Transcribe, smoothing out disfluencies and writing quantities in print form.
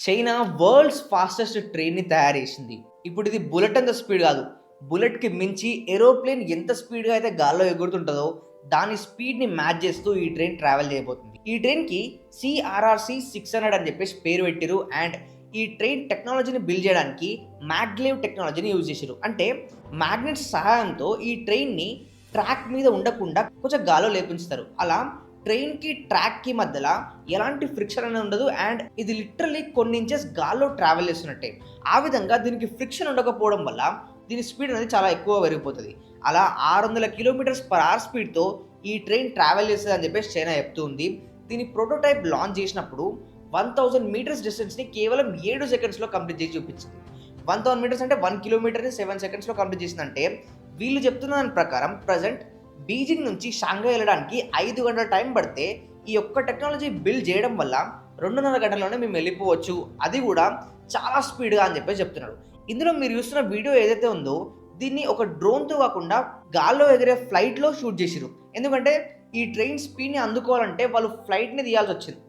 China world's fastest ట్రైన్‌ని తయారు చేసింది. ఇప్పుడు ఇది బుల్లెట్ అంత స్పీడ్ కాదు. బుల్లెట్‌కి మించి ఏరోప్లేన్ ఎంత స్పీడ్‌గా అయితే గాల్లో ఎగురుతుంటదో, దాని స్పీడ్‌ని మ్యాచ్ చేస్తూ ఈ ట్రైన్ ట్రావెల్ చేయబోతుంది. ఈ ట్రైన్‌కి సీఆర్ఆర్‌సీ 600 అని చెప్పేసి పేరు పెట్టిర్రు. అండ్ ఈ ట్రైన్ టెక్నాలజీని బిల్డ్ చేయడానికి మ్యాగ్లెవ్ టెక్నాలజీని యూజ్ చేసిర్రు. అంటే మ్యాగ్నెట్స్ సహాయంతో ఈ ట్రైన్‌ని ట్రాక్ మీద ఉండకుండా కొంచెం గాల్లో లేపించుతారు. అలా ట్రైన్‌కి, ట్రాక్‌కి మధ్యల ఎలాంటి ఫ్రిక్షన్ అనేది ఉండదు. అండ్ ఇది లిటరల్లీ కొన్ని ఇంచెస్ గాల్లో ట్రావెల్ చేస్తున్నట్టే. ఆ విధంగా దీనికి ఫ్రిక్షన్ ఉండకపోవడం వల్ల దీని స్పీడ్ అనేది చాలా ఎక్కువ పెరిగిపోతది. అలా 600 కిలోమీటర్స్ పర్ అవర్ స్పీడ్‌తో ఈ ట్రైన్ ట్రావెల్ చేస్తదని చెప్పేసి చైనా చెప్తూ ఉంది. దీని ప్రోటోటైప్ లాంచ్ చేసినప్పుడు 1000 మీటర్స్ డిస్టెన్స్‌ని కేవలం 7 సెకండ్స్‌లో కంప్లీట్ చేసి చూపించింది. 1000 మీటర్స్ అంటే 1 కిలోమీటర్‌ని 7 సెకండ్స్‌లో కంప్లీట్ చేసిందంటే వీళ్ళు చెప్తున్న దాని ప్రకారం ప్రెజెంట్ బీజింగ్ నుంచి షాంఘై వెళ్ళడానికి 5 గంటల టైం పడితే ఈ ఒక్క టెక్నాలజీ బిల్డ్ చేయడం వల్ల 2:30 గంటల్లోనే మేము వెళ్ళిపోవచ్చు. అది కూడా చాలా స్పీడ్‌గా అని చెప్పేసి చెప్తున్నారు. ఇందులో మీరు చూస్తున్న వీడియో ఏదైతే ఉందో దీన్ని ఒక డ్రోన్‌తో కాకుండా గాల్లో ఎగిరే ఫ్లైట్‌లో షూట్ చేసిర్రు. ఎందుకంటే ఈ ట్రైన్ స్పీడ్‌ని అందుకోవాలంటే వాళ్ళు ఫ్లైట్‌ని తీయాల్సొచ్చింది.